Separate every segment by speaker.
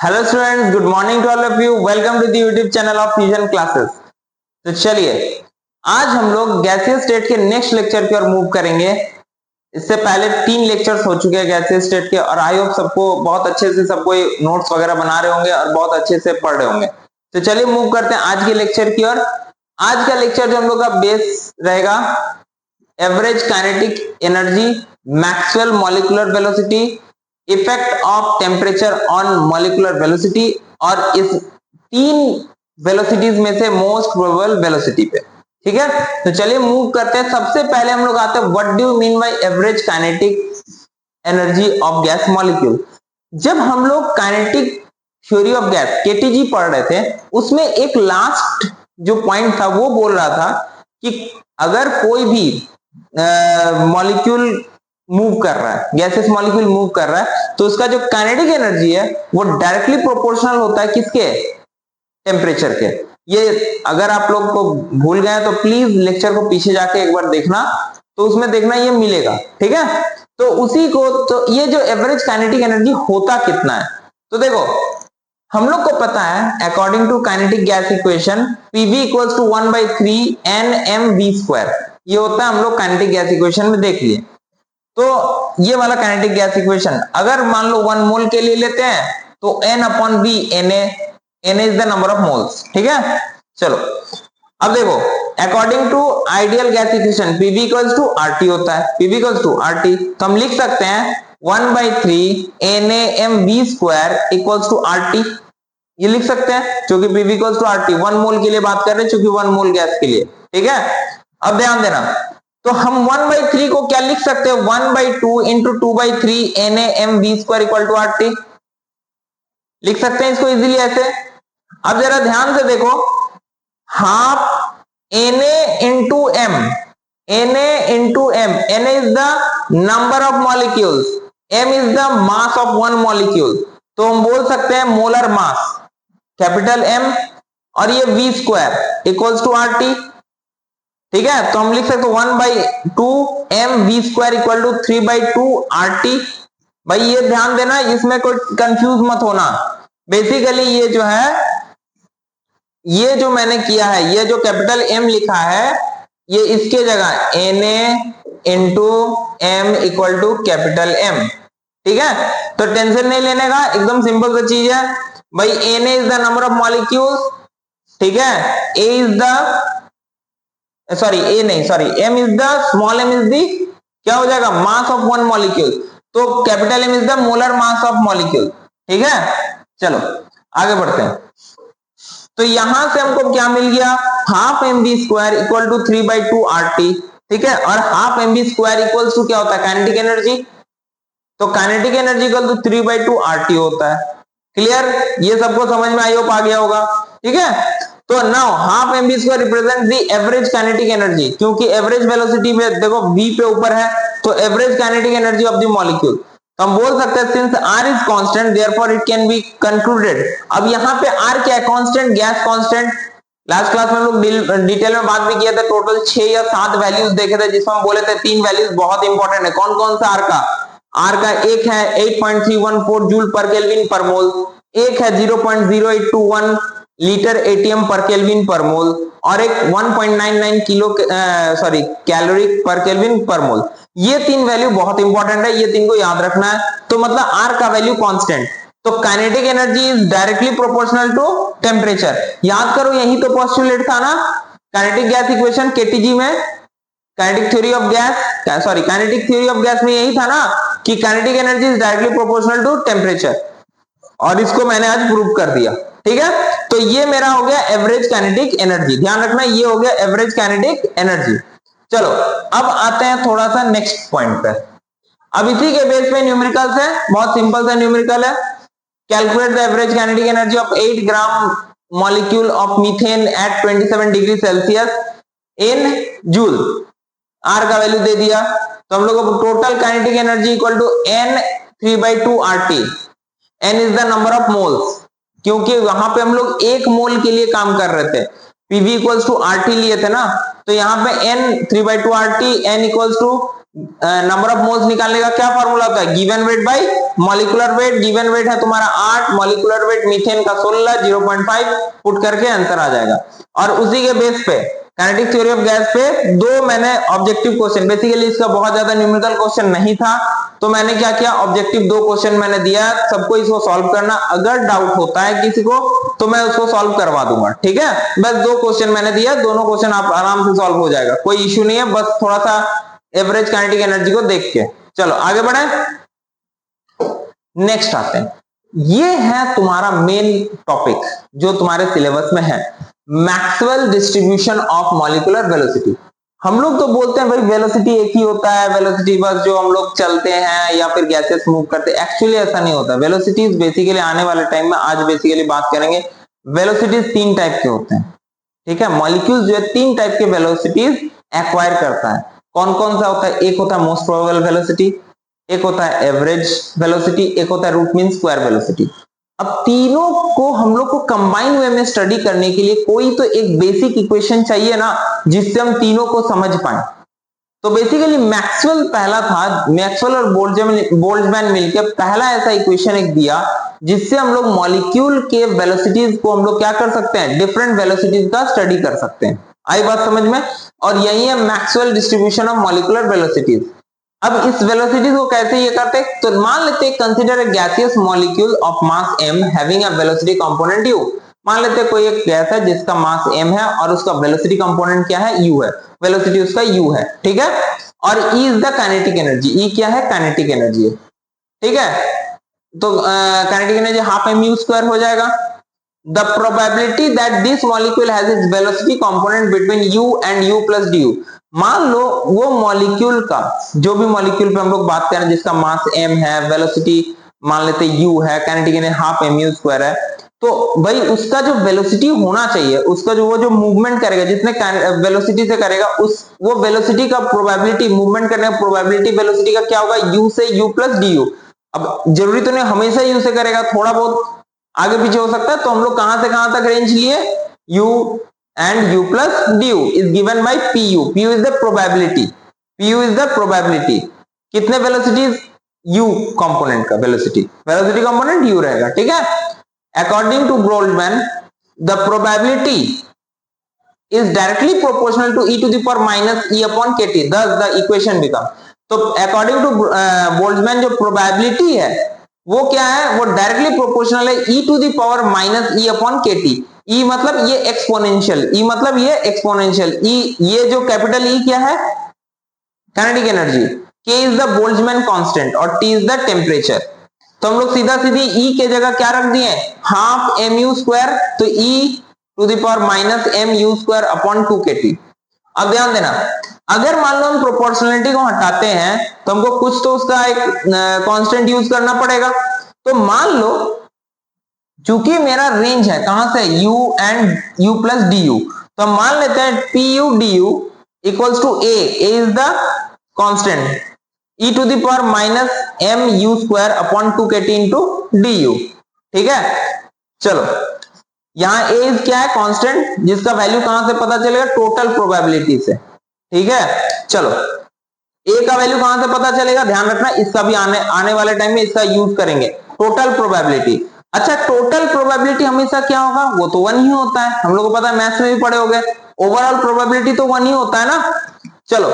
Speaker 1: Hello students, good morning to all of you. Welcome to the YouTube channel of Fusion Classes. तो चलिए आज हम लोग gaseous state के नेक्स्ट लेक्चर की ओर मूव करेंगे। इससे पहले 3 लेक्चर्स हो चुके हैं गैसियस स्टेट के, और आई होप सबको बहुत अच्छे से सबको नोट्स वगैरह बना रहे होंगे और बहुत अच्छे से पढ़ रहे होंगे। तो चलिए मूव करते हैं आज के लेक्चर की ओर। आज का लेक्चर जो हम लोग का बेस रहेगा average kinetic energy, Maxwell molecular velocity, effect of temperature on molecular velocity, और इस 3 वेलोसिटीज में से मोस्ट प्रोबेबल वेलोसिटी पे। ठीक है, तो चलिए मूव करते हैं। सबसे पहले हम लोग आते हैं what do you mean by average kinetic energy of gas molecule. जब हम लोग kinetic theory of gas KTG पढ़ रहे थे, उसमें एक लास्ट जो पॉइंट था वो बोल रहा था कि अगर कोई भी मॉलिक्यूल मूव कर रहा है, गैसेस मॉलिक्यूल मूव कर रहा है, तो उसका जो काइनेटिक एनर्जी है वो डायरेक्टली प्रोपोर्शनल होता है किसके? टेम्परेचर के। ये अगर आप लोग को भूल गए तो प्लीज लेक्चर को पीछे जाके एक बार देखना, तो उसमें देखना ये मिलेगा। ठीक है, तो उसी को, तो ये जो एवरेज काइनेटिक एनर्जी होता कितना है, तो देखो हम लोग को पता है according to kinetic gas equation PV equals to 1/3 NmV²। ये होता है, हम लोग काइनेटिक गैस इक्वेशन में देख लिए। तो ये वाला काइनेटिक गैस इक्वेशन अगर मान लो 1 मोल के लिए लेते हैं तो N/V, Na is the number of moles. ठीक है, चलो अब देखो according to ideal gas equation PV equals to RT होता है। PV इक्वल्स टू RT, तो हम लिख सकते हैं 1/3 NaMV² इक्वल्स टू RT। ये लिख सकते हैं क्योंकि PV इक्वल्स टू RT, 1 मोल के लिए बात कर रहे हैं, क्योंकि 1 मोल गैस के लिए। ठीक है, अब ध्यान देना, तो हम 1/3 को क्या लिख सकते हैं? 1/2 into 2/3 NaMV² equal to RT लिख सकते हैं इसको इजीली ऐसे। अब जरा ध्यान से देखो, half Na into M, Na into M, Na is the number of molecules, M is the mass of 1 molecule, तो हम बोल सकते हैं मोलर मास कैपिटल M, और ये V² इक्वल्स टू RT। ठीक है, तो हम लिख सकते 1/2 MV² इक्वल टू 3/2 RT। भाई ये ध्यान देना, इसमें कोई कंफ्यूज मत होना। बेसिकली ये जो है, ये जो मैंने किया है, ये जो कैपिटल M लिखा है, ये इसके जगह Na into M equal to capital M। ठीक है, तो टेंशन नहीं लेने का, एकदम सिंपल सा चीज है भाई। Na is the number of molecules, ठीक है, A is the M is the, small m is the, क्या हो जाएगा? मास ऑफ 1 मॉलिक्यूल, तो capital M is the molar mass of molecule. ठीक है, चलो आगे बढ़ते हैं। तो यहां से हमको क्या मिल गया? Half MV² equal to 3/2 RT। ठीक है, और हाफ MV² इक्वल्स टू क्या होता है? Kinetic energy. तो kinetic energy equal to 3/2 RT होता है। क्लियर? ये सबको समझ में आई होप आ गया होगा। ठीक है, तो now half MV² represent the average kinetic energy, क्योंकि एवरेज वेलोसिटी में देखो V पे ऊपर है, तो average kinetic energy of the molecule. तो हम बोल सकते हैं since R is constant therefore it can be concluded. अब यहाँ पे R क्या है? Constant, gas constant. Last class में हम लोग डिटेल में बात भी किया था, टोटल 6 या 7 वैल्यूज देखे थे, जिसमें हम बोले थे 3 वैल्यूज बहुत इंपॉर्टेंट है। कौन कौन सा R का? R का एक है 8.314 जूल पर केल्विन पर मोल, एक है 0.0821 लीटर ATM पर केल्विन पर मोल, और एक 1.99 कैलोरी पर केल्विन पर मोल। ये 3 वैल्यू बहुत इंपॉर्टेंट है, ये 3 को याद रखना है। तो मतलब R का वैल्यू कांस्टेंट, तो kinetic energy is directly proportional to temperature. याद करो, यही तो पोस्टुलेट था ना काइनेटिक गैस इक्वेशन केटीजी में, काइनेटिक थ्योरी ऑफ गैस में यही था ना कि kinetic energy is directly proportional to temperature, और इसको मैंने आज प्रूव कर दिया। ठीक है, तो ये मेरा हो गया एवरेज काइनेटिक एनर्जी। ध्यान रखना, ये हो गया एवरेज काइनेटिक एनर्जी। चलो अब आते हैं थोड़ा सा नेक्स्ट पॉइंट पे। अब इसी के बेस पे न्यूमेरिकल्स है, बहुत सिंपल सा न्यूमेरिकल है। Calculate the average kinetic energy of 8 gram molecule of methane at 27 degree Celsius in joule. R का वैल्यू दे दिया, तो हम लोग को total kinetic energy equal to N 3/2 RT। N is the number of moles, क्योंकि वहां पे हम लोग 1 मोल के लिए काम कर रहे थे। PV इक्वल्स टू RT लिए थे ना, तो यहाँ पे N 3/2 RT, N equals to number of moles निकालने का क्या फॉर्मूला होता है? Given weight by molecular weight, given weight है तुम्हारा 8, मॉलिक्यूलर वेट मीथेन का 16, 0.5 पुट करके आंसर आ जाएगा। और उसी के बेस पे काइनेटिक थ्योरी ऑफ गैस पे दो मैंने ऑब्जेक्टिव क्वेश्चन, बेसिकली इसका बहुत ज्यादा न्यूमेरिकल क्वेश्चन नहीं था, तो मैंने क्या किया, ऑब्जेक्टिव दो क्वेश्चन मैंने दिया, सबको इसको सॉल्व करना, अगर डाउट होता है किसी को तो मैं उसको सॉल्व करवा दूंगा, ठीक है। बस दो क्वेश्चन मैंने दिया, दोनों क्वेश्चन आप आराम से सॉल्व हो जाएगा, कोई इश्यू नहीं है, बस थोड़ा सा एवरेज काइनेटिक एनर्जी को देख के। चलो आगे बढ़े, नेक्स्ट आते हैं। ये है तुम्हारा मेन टॉपिक जो तुम्हारे सिलेबस में है, Maxwell distribution of molecular velocity. हम लोग तो बोलते हैं भाई वेलोसिटी एक ही होता है, वेलोसिटी बस जो हम लोग चलते हैं या फिर गैसेस मूव करते हैं, एक्चुअली ऐसा नहीं होता। वेलोसिटीज बेसिकली आने वाले टाइम में, आज बेसिकली बात करेंगे, वेलोसिटीज तीन टाइप के होते हैं, ठीक है। मॉलिक्यूल जो है तीन टाइप के वेलोसिटीज एक्वायर करता है। कौन कौन सा होता है, एक होता है मोस्ट प्रोबेबल वेलोसिटी, एक होता है एवरेज वेलोसिटी, एक होता है रूट मीन स्क्वायर वेलोसिटी। अब तीनों को हम लोग को कंबाइन वे में स्टडी करने के लिए कोई तो एक बेसिक इक्वेशन चाहिए ना, जिससे हम तीनों को समझ पाए। तो बेसिकली मैक्सवेल पहला था, मैक्सवेल और बोल्ट्जमैन मिलकर पहला ऐसा इक्वेशन एक दिया जिससे हम लोग मॉलिक्यूल के वेलोसिटीज को हम लोग क्या कर सकते हैं, डिफरेंट वेलोसिटीज का स्टडी कर सकते हैं। आई बात समझ में? और यही है Maxwell distribution of molecular velocities. अब इस वेलोसिटीज को कैसे ये करते हैं, तो मान लेते हैं consider a gaseous molecule of mass m having a velocity component u। मान लेते हैं कोई एक गैस है जिसका मास m है और उसका वेलोसिटी कंपोनेंट क्या है, u है, वेलोसिटी उसका u है, ठीक है। और E is the kinetic energy, E क्या है, काइनेटिक एनर्जी है, ठीक है। तो काइनेटिक एनर्जी हाफ mu² हो जाएगा। The probability that this molecule has its velocity component between u and u plus du। मान लो वो मॉलिक्यूल का, जो भी मॉलिक्यूल पे हम लोग बात करें जिसका मास m है, वेलोसिटी मान लेते u है, काइनेटिक एनर्जी हाफ mu² है, तो भाई उसका जो वेलोसिटी होना चाहिए, उसका जो वो जो मूवमेंट करेगा जितने वेलोसिटी से करेगा, उस वो वेलोसिटी का प्रोबेबिलिटी, मूवमेंट करने का प्रोबेबिलिटी वेलोसिटी का क्या होगा, u से u plus du। अब जरूरी तो नहीं हमेशा u से करेगा, थोड़ा बहुत आगे पीछे हो सकता है, तो हम लोग कहां से कहां तक रेंज लिए, u and u plus du is given by pu। pu is the probability, pu is the probability, कितने वेलोसिटीज, u कंपोनेंट का वेलोसिटी, वेलोसिटी कंपोनेंट u रहेगा, ठीक है। According to Boltzmann the probability is directly proportional to e to the power minus e upon kt, thus the equation become। तो according to Boltzmann जो probability है वो क्या है, वो डायरेक्टली प्रोपोर्शनल है e to the power minus e upon kt। e मतलब ये एक्सपोनेंशियल, e मतलब ये एक्सपोनेंशियल, e ये जो कैपिटल E क्या है, kinetic energy, k is the Boltzmann constant और t इज द टेम्परेचर। तो हम लोग सीधा सीधी E के जगह क्या रख दिए, हाफ mu², तो E to the power minus mu² upon 2kt। अब ध्यान देना, अगर मान लो हम प्रोपोर्शनलिटी को हटाते हैं तो हमको कुछ तो उसका एक कांस्टेंट यूज करना पड़ेगा। तो मान लो चूंकि मेरा रेंज है कहां से, u and u plus du, तो हम मान लेते हैं pu du equals to a is the constant, e to the power minus mu² upon 2kt into du, ठीक है। चलो यहां a इज क्या है, कांस्टेंट, जिसका वैल्यू कहां से पता चलेगा, टोटल प्रोबेबिलिटी से, ठीक है। चलो a का वैल्यू कहां से पता चलेगा, ध्यान रखना, इसका भी आने वाले टाइम में इसका यूज करेंगे, टोटल प्रोबेबिलिटी। अच्छा टोटल प्रोबेबिलिटी हमेशा क्या होगा, वो तो 1 ही होता है, हम लोग को पता है, मैथ्स में भी पढ़े होंगे, ओवरऑल प्रोबेबिलिटी तो 1 ही होता है ना। चलो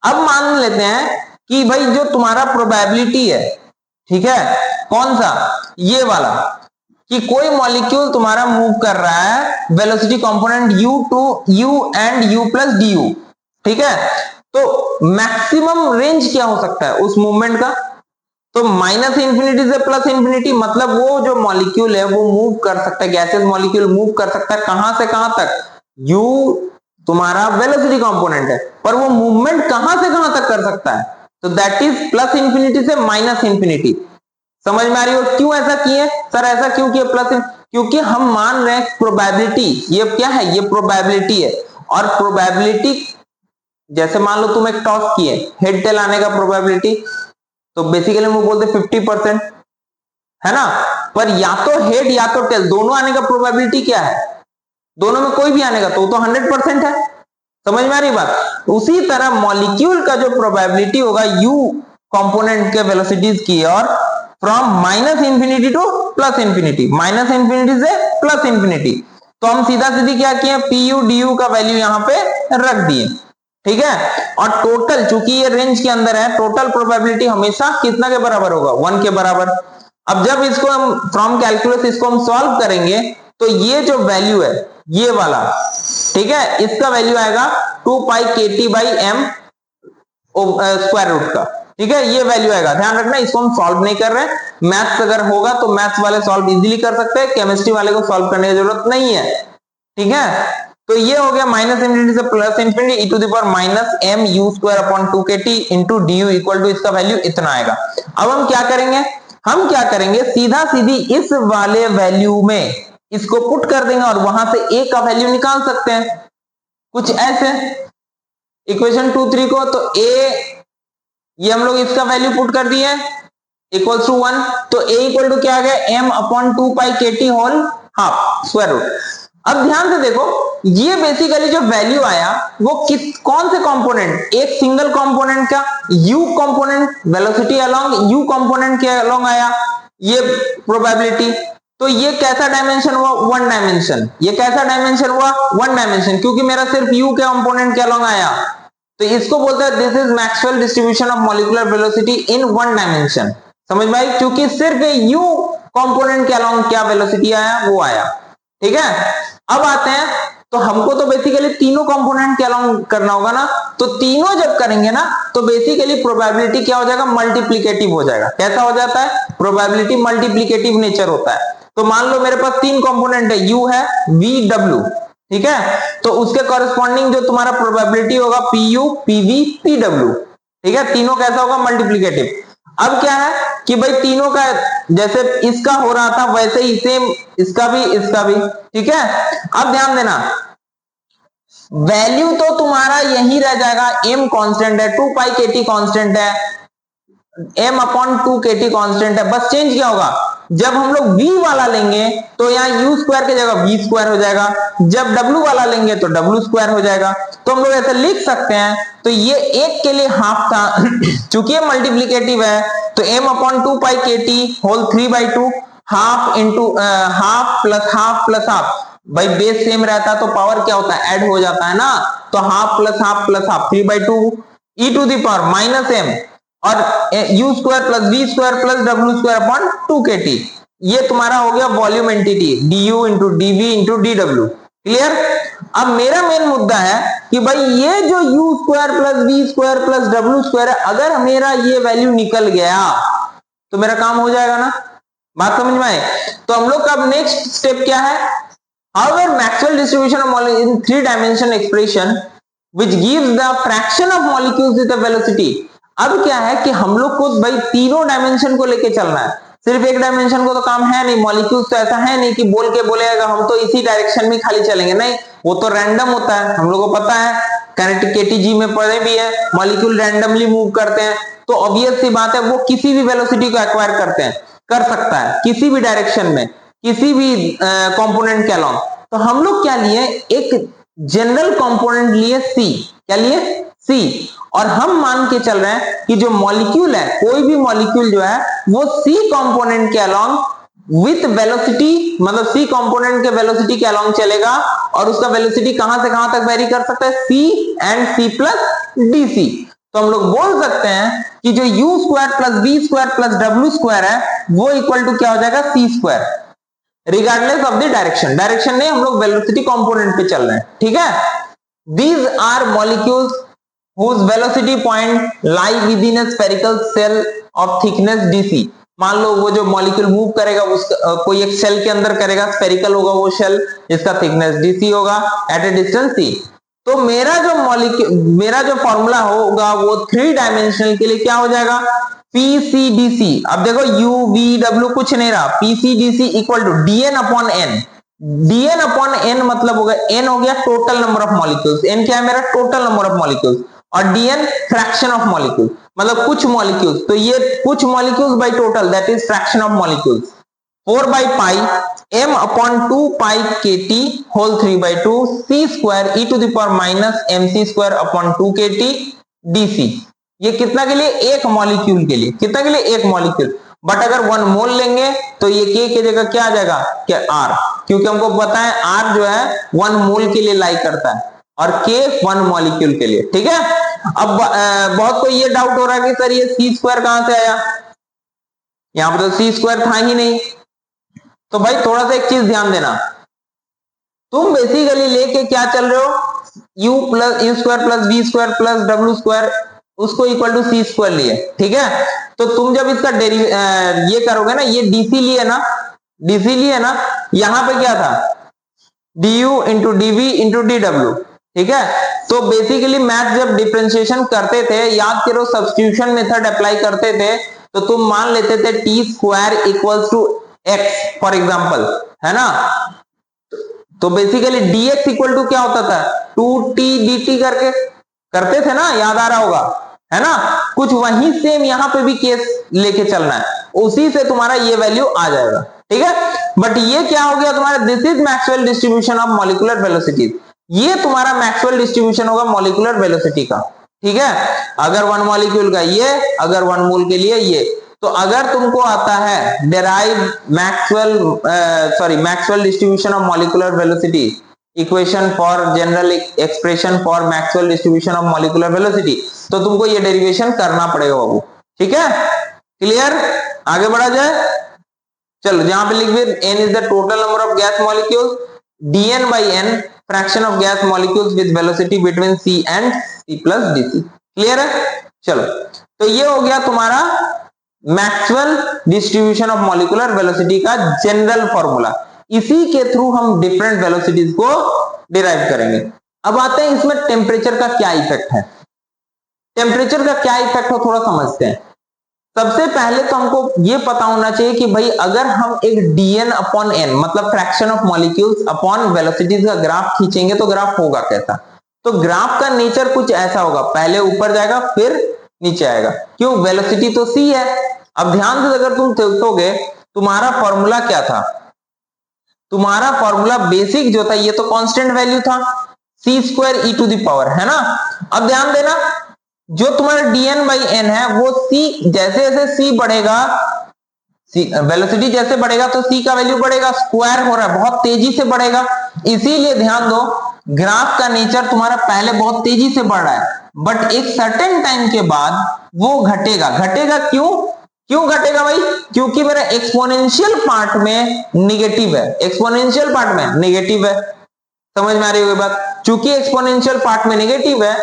Speaker 1: अब मान लेते हैं कि भाई जो तुम्हारा प्रोबेबिलिटी है, ठीक है, कौन सा, ये वाला, कि कोई मॉलिक्यूल तुम्हारा मूव कर रहा है velocity component u to u and u plus du, ठीक है। तो मैक्सिमम रेंज क्या हो सकता है उस मूवमेंट का, तो माइनस इंफिनिटी से प्लस इंफिनिटी, मतलब वो जो मॉलिक्यूल है वो मूव कर सकता है, गैसेस मॉलिक्यूल मूव कर सकता है कहां से कहां तक, u तुम्हारा वेलोसिटी कंपोनेंट है, पर वो मूवमेंट कहां से कहां तक कर सकता है, तो दैट इज प्लस इंफिनिटी से माइनस इंफिनिटी। समझ में आ रही हो क्यों ऐसा किए सर, ऐसा क्यों किए प्लस, क्योंकि हम मान रहे हैं प्रोबेबिलिटी, ये क्या है, ये प्रोबेबिलिटी है, और प्रोबेबिलिटी जैसे मान लो तुम एक टॉस किए, हेड टेल आने का प्रोबेबिलिटी, तो बेसिकली हम बोलते 50% है ना, पर या तो हेड या तो टेल दोनों आने का प्रोबेबिलिटी क्या है, दोनों में कोई भी आने का तो 100% है। समझ में आ रही बात। उसी तरह मॉलिक्यूल का जो प्रोबेबिलिटी होगा u कंपोनेंट के वेलोसिटीज की और from minus infinity two plus infinity, minus infinity से प्लस इंफिनिटी। तो हम सीधा सीधी क्या किए, पी यू डी यू का वैल्यू यहाँ पे रख दिए, ठीक है। और टोटल, चूंकि ये रेंज के अंदर है, टोटल प्रोबेबिलिटी हमेशा कितना के बराबर होगा, 1 के बराबर। अब जब इसको हम फ्रॉम कैलकुलस इसको हम सॉल्व करेंगे तो ये जो वैल्यू है ये वाला, ठीक है, इसका वैल्यू आएगा 2 पाई के T by m square root का, ठीक है, ये वैल्यू आएगा। ध्यान रखना इसको हम सॉल्व नहीं कर रहे हैं, मैथ्स अगर होगा तो मैथ्स वाले सॉल्व इजीली कर सकते हैं, केमिस्ट्री वाले को सॉल्व करने की जरूरत नहीं है, ठीक है। तो ये हो गया माइनस इंफिनिटी से plus infinity e to the power minus m u square upon 2 के T into d u equal to इसका वैल्यू इतना आएगा। अब हम क्या करेंगे, हम क्या करेंगे, सीधा सीधी इस वाले वैल्यू में इसको पुट कर देंगे और वहां से ए का वैल्यू निकाल सकते हैं, कुछ ऐसे इक्वेशन 2 3 को। तो ए, ये हम लोग इसका वैल्यू पुट कर दिए इक्वल्स टू 1, तो ए इक्वल टू क्या आ गया, एम अपॉन 2 पाई के T whole half square root. अब ध्यान से देखो, ये बेसिकली जो वैल्यू आया वो कौन से कंपोनेंट, एक सिंगल कंपोनेंट का u component, velocity along u component के अलोंग आया ये प्रोबेबिलिटी। तो ये कैसा डायमेंशन हुआ, 1 डायमेंशन। ये कैसा डायमेंशन हुआ, 1 डायमेंशन, क्योंकि मेरा सिर्फ u के कंपोनेंट के अलोंग आया। तो इसको बोलते हैं this is Maxwell distribution of molecular velocity in 1 dimension. समझ में आई, क्योंकि सिर्फ u कंपोनेंट के अलोंग क्या वेलोसिटी आया वो आया, ठीक है। अब आते हैं, तो हमको तो बेसिकली तीनों कंपोनेंट के अलोंग करना होगा ना, तो तीनों जब करेंगे ना तो बेसिकली प्रोबेबिलिटी क्या हो जाएगा, मल्टीप्लिकेटिव हो जाएगा। कैसा हो जाता है, प्रोबेबिलिटी मल्टीप्लिकेटिव नेचर होता है। तो मान लो मेरे पास 3 कंपोनेंट है, u है, v w, ठीक है, तो उसके कॉरेस्पॉन्डिंग जो तुम्हारा प्रोबेबिलिटी होगा P U P V P W, ठीक है, तीनों कैसा होगा, मल्टीप्लिकेटिव। अब क्या है कि भाई तीनों का जैसे इसका हो रहा था वैसे ही सेम इसका भी, ठीक है। अब ध्यान देना, वैल्यू तो तुम्हारा यही रह जाएगा, एम कांस्टेंट है, 2 पाई के टी कांस्टेंट है, m अपॉन 2 के टी कांस्टेंट है। बस चेंज क्या होगा, जब हम लोग v वाला लेंगे तो यहाँ u स्क्वायर की जगह v स्क्वायर हो जाएगा, जब w वाला लेंगे तो w स्क्वायर हो जाएगा। तो हम लोग ऐसे लिख सकते हैं, तो ये एक के लिए हाफ था चूंकि ये मल्टीप्लिकेटिव है, तो m अपॉन 2 पाई के T whole 3/2 half into half plus half, भाई बेस सेम रहता है तो पावर क्या होता है, ऐड हो जाता है ना, तो half plus half 3/2 e to the power minus m और u square plus v square plus w square upon 2 के टी। ये तुम्हारा हो गया volume entity du into dv into dw। Clear. अब मेरा मेन मुद्दा है कि भाई ये जो u square plus v square plus w square है, अगर मेरा ये वैल्यू निकल गया तो मेरा काम हो जाएगा ना, बात समझ में आए। तो हम लोग का अब नेक्स्ट स्टेप क्या है, however Maxwell distribution of molecules in 3-dimensional expression which gives the fraction of molecules with a velocity। अब क्या है कि हम लोग को भाई तीनों डायमेंशन को लेके चलना है, सिर्फ एक डायमेंशन को तो काम है नहीं। मॉलिक्यूल्स तो ऐसा है नहीं कि बोल के बोलेगा हम तो इसी डायरेक्शन में खाली चलेंगे, नहीं, वो तो रैंडम होता है, हम लोग को पता है, केटीजी में पढ़े भी है, मॉलिक्यूल रैंडमली मूव करते हैं। तो ऑब्वियस सी बात है वो किसी भी वेलोसिटी को एक्वायर कर सकता है किसी भी डायरेक्शन में, किसी भी कंपोनेंट के अलोंग। तो हम लोग क्या लिए, एक जनरल कंपोनेंट लिए सी, क्या लिए, सी, और हम मान के चल रहे हैं कि जो मॉलिक्यूल है, कोई भी मॉलिक्यूल जो है वो सी कंपोनेंट के अलोंग विथ वेलोसिटी, मतलब सी कंपोनेंट के वेलोसिटी के अलोंग चलेगा, और उसका वेलोसिटी कहां से कहां तक वेरी कर सकता है, C and C plus D C. तो हम लोग बोल सकते हैं कि जो u square plus v square plus w square है वो इक्वल टू क्या हो जाएगा, c square, regardless of the direction नहीं, हम लोग वेलोसिटी कंपोनेंट पे चल रहे हैं, ठीक है। These are molecules whose velocity point lie within a spherical cell of thickness dc। मान लो वो जो मॉलिक्यूल मूव करेगा उसका कोई एक सेल के अंदर करेगा, स्फेरिकल होगा वो सेल जिसका थिकनेस dc होगा एट ए डिस्टेंस c। तो मेरा जो फॉर्मूला होगा वो 3 डायमेंशनल के लिए क्या हो जाएगा, PCDC। अब देखो u v w कुछ नहीं रहा, PCDC equal to dn upon n। dn upon n मतलब होगा, n हो गया total number of molecules, n क्या है मेरा, टोटल नंबर ऑफ मॉलिक्यूल्स, और dn फ्रैक्शन ऑफ मॉलिक्यूल, मतलब कुछ मॉलिक्यूल्स, तो ये कुछ molecules by total that is fraction of molecules, 4/पाई m अपॉन 2 पाई के T whole 3/2 c square e to the power minus mc square upon 2 के T dc। ये कितना के लिए, एक मॉलिक्यूल के लिए, कितना के लिए, एक मॉलिक्यूल। बट अगर 1 मोल लेंगे तो ये K की जगह क्या आ जाएगा, क्या R, क्योंकि हमको पता है R जो है 1 मोल के लिए लाई करता है और K 1 मॉलिक्यूल के लिए। ठीक है, अब बहुत को ये डाउट हो रहा है कि सर ये C स्क्वायर कहां से आया, यहां पर तो C स्क्वायर था ही नहीं। तो भाई थोड़ा सा एक चीज ध्यान देना, तुम बेसिकली लेके क्या चल रहे हो, u square plus b square plus डब्ल्यू स्क्वायर उसको इक्वल टू सी स्क्वायर लिए। ठीक है, तो तुम जब इसका ये करोगे ना, ये डीसी लिए ना, डीसी लिए ना, यहां पे क्या था du into dv into d डब्ल्यू। ठीक है, तो बेसिकली मैथ जब डिफरेंशिएशन करते थे, याद करो सब्स्टिट्यूशन मेथड अप्लाई करते थे, तो तुम मान लेते थे T square equals to x for example, है ना। तो बेसिकली dx इक्वल टू क्या होता था, 2t dt करके करते थे ना, याद आ रहा होगा, है ना। कुछ वही सेम यहाँ पे भी केस लेके चलना है, उसी से तुम्हारा ये वैल्यू आ जाएगा। ठीक है, बट ये क्या हो गया तुम्हारा, this is Maxwell distribution of molecular velocity, ये तुम्हारा मैक्सवेल डिस्ट्रीब्यूशन होगा मॉलिक्यूलर वेलोसिटी का। ठीक है, अगर 1 मॉलिक्यूल का ये, अगर 1 मोल के लिए ये, तो अगर तुमको आता है derive Maxwell distribution of molecular velocity, equation for general expression for Maxwell distribution of molecular velocity, तो तुमको ये डेरिवेशन करना पड़ेगा बाबू। ठीक है, क्लियर, आगे बढ़ा जाए। चलो जहां पे लिख दिए n is the total number of gas molecules, dn by n fraction of gas molecules with velocity between c and c plus dc। Clear है, चलो तो ये हो गया तुम्हारा Maxwell distribution of molecular velocity का जनरल फॉर्मूला। इसी के थ्रू हम डिफरेंट वेलोसिटीज को डिराइव करेंगे। अब आते हैं इसमें टेम्परेचर का क्या इफेक्ट है, टेम्परेचर का क्या इफेक्ट हो थोड़ा समझते हैं। सबसे पहले तो हमको ये पता होना चाहिए कि भाई अगर हम एक dn अपॉन n मतलब fraction of molecules upon velocities का ग्राफ खींचेंगे तो ग्राफ होगा कैसा। तो ग्राफ का नेचर कुछ ऐसा होगा, पहले ऊपर जाएगा फिर नीचे आएगा, क्यों, वेलोसिटी तो c है। अब ध्यान से अगर तुम देखोगे तुम्हारा फॉर्मूला क्या था, तुम्हारा फॉर्मूला बेसिक जो था ये तो कांस्टेंट वैल्यू था, c square e to the power, है ना। अब ध्यान देना जो तुम्हारा dn बाई n है वो c, जैसे जैसे c बढ़ेगा, वेलोसिटी जैसे बढ़ेगा तो c का वैल्यू बढ़ेगा, स्क्वायर हो रहा है, बहुत तेजी से बढ़ेगा। इसीलिए ध्यान दो ग्राफ का नेचर तुम्हारा पहले बहुत तेजी से बढ़ रहा है, बट एक सर्टेन टाइम के बाद वो घटेगा। घटेगा क्यों, क्यों घटेगा भाई, क्योंकि मेरा एक्सपोनेंशियल पार्ट में निगेटिव है, एक्सपोनेंशियल पार्ट में निगेटिव है, समझ में आ रही होगी बात। चूंकि एक्सपोनेंशियल पार्ट में निगेटिव है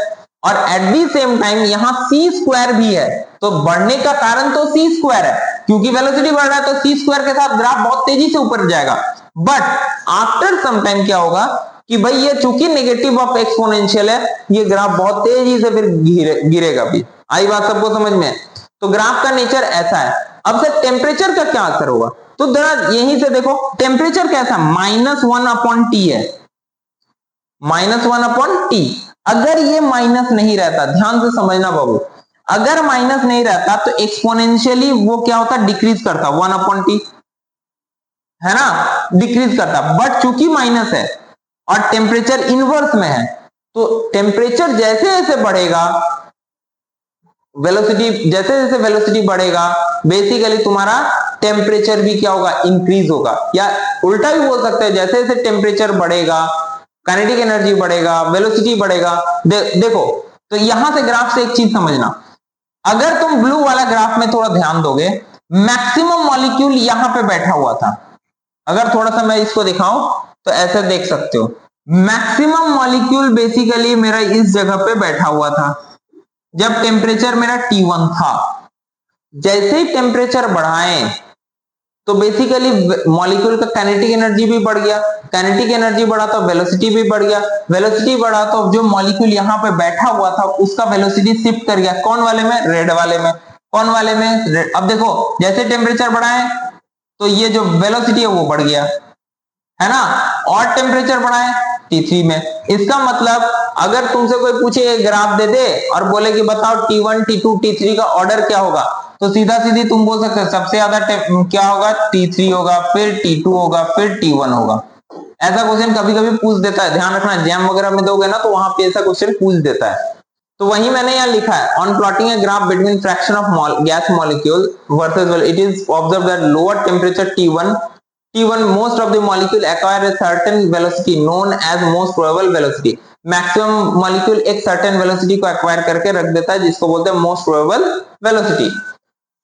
Speaker 1: और एट दी सेम टाइम यहां c स्क्वायर भी है, तो बढ़ने का कारण तो c स्क्वायर है, क्योंकि वेलोसिटी बढ़ रहा है तो c स्क्वायर के साथ ग्राफ बहुत तेजी से ऊपर जाएगा। बट आफ्टर सम टाइम क्या होगा कि भाई ये चूंकि नेगेटिव ऑफ एक्सपोनेंशियल है, ये ग्राफ बहुत तेजी से फिर गिरेगा भी। आई बात सबको समझ में, तो ग्राफ का नेचर ऐसा है। अब सर टेम्परेचर का क्या असर होगा, तो जरा यहीं से देखो टेम्परेचर कैसा, -1 अपॉन टी है, -1 अपॉन टी। अगर ये माइनस नहीं रहता, ध्यान से समझना बाबू, अगर माइनस नहीं रहता तो एक्सपोनेंशियली वो क्या होता, डिक्रीज करता, 1 अपॉन टी, है ना, डिक्रीज करता। बट चूंकि माइनस है और टेम्परेचर इनवर्स में है, तो टेम्परेचर जैसे जैसे बढ़ेगा, वेलोसिटी जैसे जैसे वेलोसिटी बढ़ेगा, बेसिकली तुम्हारा टेम्परेचर भी क्या होगा, इंक्रीज होगा। या उल्टा भी बोल सकते हैं, जैसे जैसे टेम्परेचर बढ़ेगा काइनेटिक एनर्जी बढ़ेगा, वेलोसिटी बढ़ेगा। देखो तो यहां से ग्राफ से एक चीज समझना, अगर तुम ब्लू वाला ग्राफ में थोड़ा ध्यान दोगे, मैक्सिमम मॉलिक्यूल यहां पे बैठा हुआ था। अगर थोड़ा सा मैं इसको दिखाऊं तो ऐसे देख सकते हो, मैक्सिमम मॉलिक्यूल बेसिकली मेरा इस जगह पे बैठा हुआ था जब टेम्परेचर मेरा T1 था। जैसे ही टेम्परेचर बढ़ाएं तो बेसिकली मॉलिक्यूल का काइनेटिक एनर्जी भी बढ़ गया, काइनेटिक एनर्जी बढ़ा तो वेलोसिटी भी बढ़ गया, वेलोसिटी बढ़ा तो जो मॉलिक्यूल यहाँ पे बैठा हुआ था उसका वेलोसिटी शिफ्ट कर गया, कौन वाले में, रेड वाले में। कौन वाले में, रेड। अब देखो जैसे टेम्परेचर बढ़ाएं तो ये जो वेलोसिटी है वो बढ़ गया, है ना, और टेम्परेचर बढ़ाएं T3 में। इसका मतलब अगर तुमसे कोई पूछे ग्राफ दे दे और बोले कि बताओ T1 T2 T3 का ऑर्डर क्या होगा, तो सीधा सीधी तुम बोल सकते हो सबसे ज्यादा क्या होगा, T3 होगा, फिर T2 होगा, फिर T1 होगा। ऐसा क्वेश्चन कभी कभी पूछ देता है, ध्यान रखना, जैम वगैरह में दोगे ना तो वहां पे ऐसा क्वेश्चन पूछ देता है। तो वही मैंने यहाँ लिखा है, on plotting a graph between fraction of gas molecule versus it is observe that lower temperature T1 most of the molecule acquire a certain velocity known as most probable velocity. Maximum molecule एक certain velocity को acquire करके रख देता है जिसको बोलते हैं most probable velocity.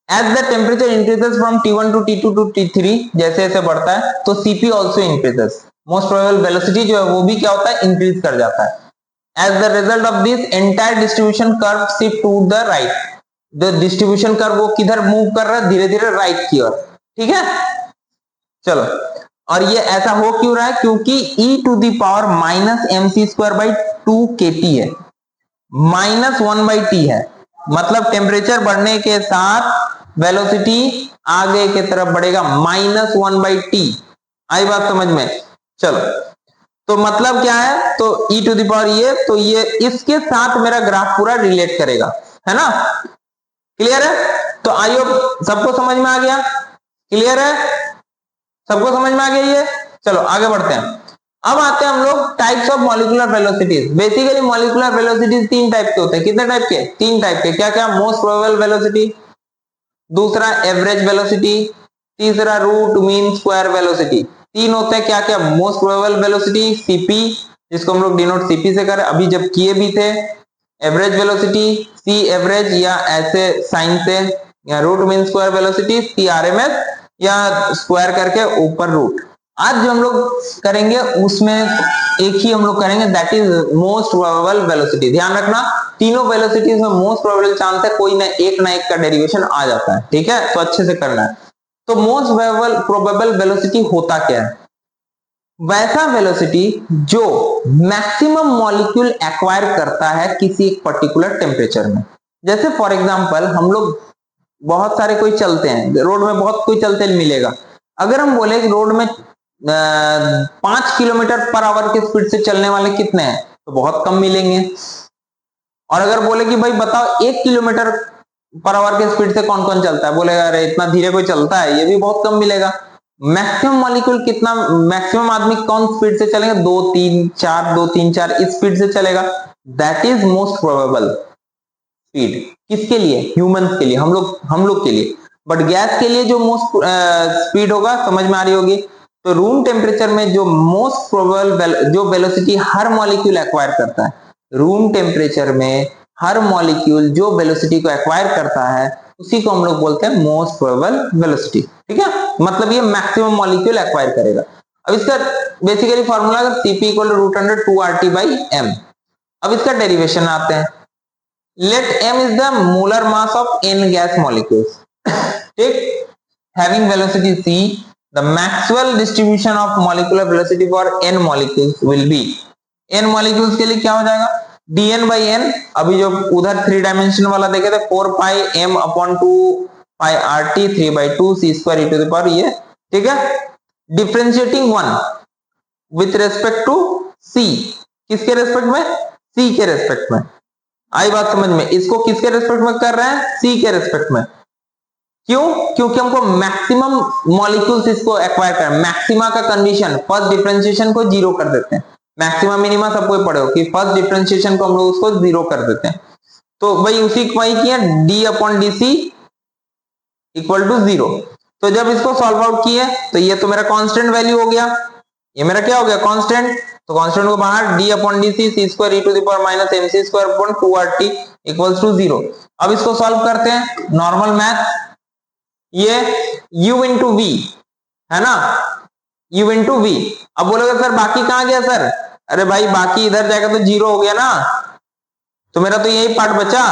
Speaker 1: As the temperature increases from T1 to T2 to T3, जैसे जैसे बढ़ता है तो Cp also increases. Most probable velocity जो है वो भी क्या होता है, इंक्रीज कर जाता है. As the result of this, entire distribution curve shift to the right. जो डिस्ट्रीब्यूशन कर्व वो किधर मूव कर रहा है, धीरे धीरे राइट की ओर. ठीक है, चलो. और ये ऐसा हो क्यों रहा है, क्योंकि e to the power minus mc square by 2 kT है, माइनस 1/t है. मतलब टेम्परेचर बढ़ने के साथ वेलोसिटी आगे की तरफ बढ़ेगा, माइनस 1/t. आई बात समझ में? चलो, तो मतलब क्या है, तो e टू दी पावर ये, तो ये इसके साथ मेरा ग्राफ पूरा रिलेट करेगा, है ना? क्लियर है? तो आई होप सबको समझ में आ गया. क्लियर है? सबको समझ में आ गया ये? चलो आगे बढ़ते हैं. अब आते हैं हम लोग types of molecular velocities. Basically molecular velocities 3 type के होते हैं. कितने टाइप के? 3 टाइप के. क्या क्या? मोस्ट प्रोबेबल वेलोसिटी, दूसरा एवरेज वेलोसिटी, तीसरा रूट मीन स्क्वायर वेलोसिटी. 3 होते हैं. क्या क्या? मोस्ट प्रोबेबल वेलोसिटी Cp, जिसको हम लोग डिनोट Cp से करें, अभी जब किए भी थे. एवरेज वेलोसिटी C एवरेज या ऐसे साइन से, या root mean square velocity C RMS या स्क्वायर करके ऊपर रूट. आज जो हम लोग करेंगे उसमें एक ही हम लोग करेंगे, that is most probable velocity. ध्यान रखना, तीनों वेलोसिटीज में मोस्ट प्रोबेबल चांस है कोई ना एक का डेरिवेशन आ जाता है. ठीक है, तो अच्छे से करना है. तो मोस्ट प्रोबेबल वेलोसिटी होता क्या है? वैसा वेलोसिटी जो मैक्सिमम मॉलिक्यूल एक्वायर करता है किसी एक पर्टिकुलर टेम्परेचर में. जैसे फॉर एग्जांपल हम लोग बहुत सारे कोई चलते हैं, रोड में बहुत कोई चलते मिलेगा. अगर हम बोले कि रोड में 5 किलोमीटर पर आवर के स्पीड से चलने वाले कितने हैं, तो बहुत कम मिलेंगे. और अगर बोले कि भाई बताओ 1 किलोमीटर पर आवर के स्पीड से कौन कौन चलता है, बोलेगा अरे इतना धीरे कोई चलता है, ये भी बहुत कम मिलेगा. मैक्सिमम मॉलिक्यूल कितना, मैक्सिमम आदमी कौन स्पीड से चलेगा? 2 3 4 2 3 4 इस स्पीड से चलेगा. That is most probable speed. किसके लिए? ह्यूमंस के लिए, हम लोग के लिए. बट गैस के लिए जो मोस्ट स्पीड होगा, समझ में आ रही होगी. तो रूम टेम्परेचर में जो मोस्ट प्रोबेबल जो वेलोसिटी हर मॉलिक्यूल एक्वायर करता है, रूम टेम्परेचर में हर मॉलिक्यूल जो वेलोसिटी को एक्वायर करता है उसी को हम लोग बोलते हैं मोस्ट प्रोबेबल वेलोसिटी. ठीक है, मतलब ये मैक्सिमम मॉलिक्यूल एक्वायर करेगा. अब इसका basically formula Cp equal to root under 2RT/m. अब इसका डेरिवेशन आते हैं. Let m is the molar mass of n gas molecules. ठीक, having velocity c, the Maxwell distribution of molecular velocity for n molecules will be, n molecules के लिए क्या हो जाएगा? dn by n. अभी जो उधर 3 डायमेंशन वाला देखे थे 4 pi m upon 2 pi RT 3/2 c square e to the power, ये ठीक है. Differentiating 1 with respect to c. किसके रेस्पेक्ट में? c के रेस्पेक्ट में. आई बात समझ में? इसको किसके रेस्पेक्ट में कर रहे हैं? C के रेस्पेक्ट में. क्यों? क्योंकि हमको मैक्सिमम मॉलिक्यूल्स इसको एक्वायर करना. मैक्सिमा का कंडीशन, फर्स्ट डिफरेंशिएशन को 0 कर देते हैं. मैक्सिमा मिनिमा सबको पढ़े हो कि फर्स्ट डिफरेंशिएशन को हम लोग उसको 0 कर देते हैं. तो भाई उसी को वही किया, d/dc इक्वल टू 0. तो जब इसको सॉल्व आउट किए तो ये तो मेरा कांस्टेंट वैल्यू हो गया. ये मेरा क्या हो गया? कांस्टेंट. तो कांस्टेंट को बाहर d/dc c square e to the power minus mc square upon 2RT equals to 0. अब इसको सॉल्व करते हैं, नॉर्मल मैथ. ये u इंटू v है ना, u इंटू v. अब बोलोगे सर बाकी कहां गया सर? अरे भाई बाकी इधर जाएगा तो 0 हो गया ना, तो मेरा तो यही पार्ट बचा.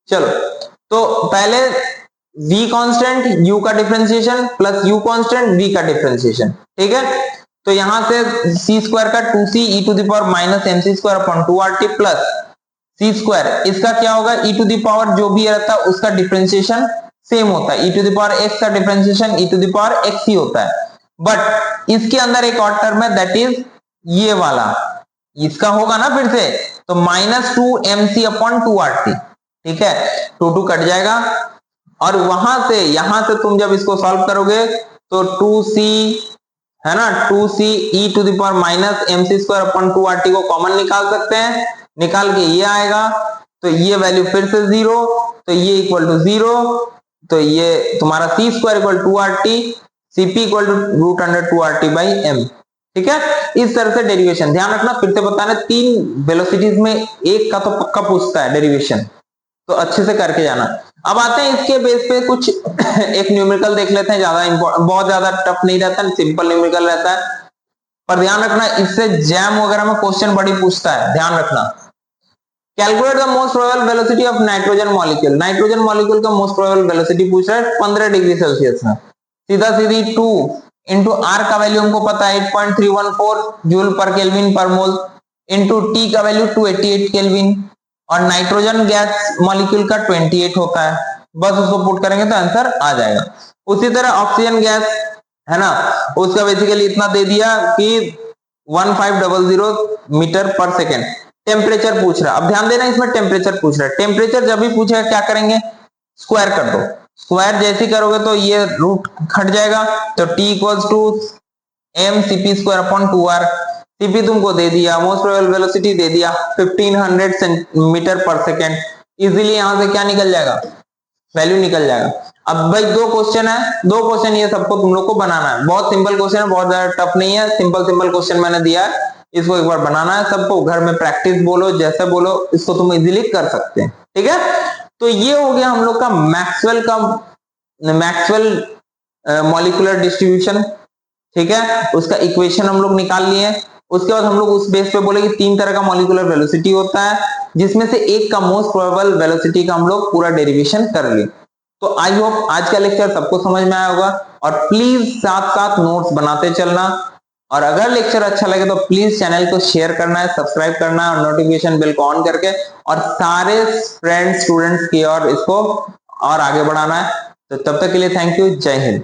Speaker 1: चलो, तो पहले v कांस्टेंट, u का differentiation plus u constant, v का डिफरेंशिएशन. ठीक है, तो यहां से c स्क्वायर का 2c e to the power minus mc square upon 2RT plus c square. इसका क्या होगा? e टू द पावर जो भी रहता है उसका डिफरेंशिएशन सेम होता है. e to the power x का differentiation e to the power x ही होता है. बट इसके अंदर एक और टर्म है, दैट इज ये वाला. इसका होगा ना फिर से, तो माइनस 2mc अपॉन 2RT. ठीक है, 2 कट जाएगा. और वहां से यहां से तुम जब इसको सॉल्व करोगे तो 2c है ना, 2c e to the power minus mc square upon 2RT को कॉमन निकाल सकते हैं. निकाल के ये आएगा, तो ये वैल्यू फिर से 0, तो ये इक्वल टू 0, तो ये तुम्हारा C square equal to R T, CP equal to root under 2RT by M. ठीक है, इस तरह से डेरिवेशन ध्यान रखना, फिर से बताना 3 वेलोसिटीज में एक का तो पक्का पूछता है डेरिवेशन, तो अच्छे से करके जाना। अब आते हैं इसके बेस पे कुछ एक न्यूमेरिकल देख लेते हैं, बहुत ज्यादा टफ नहीं रहता, सिंपल न्यूमेरिकल रहता है, पर ध्यान रखना इससे जैम वगैरह में क्वेश्चन बड़ी पूछता है, ध्यान रखना। Calculate the most probable velocity of nitrogen molecule. Nitrogen molecule का मोस्ट प्रोबेबल वेलोसिटी पूछ रहा है 15 डिग्री सेल्सियस में। सीधा सीधी 2 इंटू आर का वैल्यू हमको पता है 8.314 जूल पर केल्विन पर मोल, इंटू टी का वैल्यू 288 केल्विन, और नाइट्रोजन गैस मॉलिक्यूल का 28 होता है, बस उसको पुट करेंगे तो आंसर आ जाएगा। उसी तरह ऑक्सीजन गैस है ना, उसका बेसिकली इतना दे दिया कि 1500 मीटर पर सेकेंड। टेम्परेचर पूछ रहा है, अब ध्यान देना इसमें टेम्परेचर पूछ रहा है, टेम्परेचर जब भी पूछेगा क्या करेंगे, स्क्वायर कर दो, स्क्वायर जैसे करोगे तो ये रूट हट जाएगा, तो T equals to m c p square upon 2R। C p तुमको दे दिया, मोस्ट प्रोबेबल वेलोसिटी दे दिया 1500 मीटर पर सेकेंड, इजीली यहां से क्या निकल जाएगा, वैल्यू निकल जाएगा। अब भाई 2 क्वेश्चन है, 2 क्वेश्चन ये सबको तुम लोग को बनाना है, बहुत सिंपल क्वेश्चन है, बहुत ज्यादा टफ नहीं है, सिंपल क्वेश्चन मैंने दिया है, इसको एक बार बनाना है, सबको घर में प्रैक्टिस बोलो, जैसे बोलो इसको तुम इजीली कर सकते हैं। ठीक है, तो ये हो गया हम लोग का मैक्सवेल मॉलिक्यूलर डिस्ट्रीब्यूशन। ठीक है, उसका इक्वेशन हम लोग निकाल लिए। उसके बाद हम लोग उस बेस पे बोले कि 3 तरह का मॉलिक्यूलर वेलोसिटी होता है, जिसमें से एक का मोस्ट प्रोबेबल वेलोसिटी का हम लोग पूरा डेरिवेशन कर लिए। तो आई होप आज का लेक्चर सबको समझ में आया होगा, और प्लीज साथ साथ नोट्स बनाते चलना, और अगर लेक्चर अच्छा लगे तो प्लीज चैनल को शेयर करना है, सब्सक्राइब करना है, और नोटिफिकेशन बेल को ऑन करके और सारे फ्रेंड्स स्टूडेंट्स की और इसको और आगे बढ़ाना है। तो तब तक के लिए थैंक यू, जय हिंद।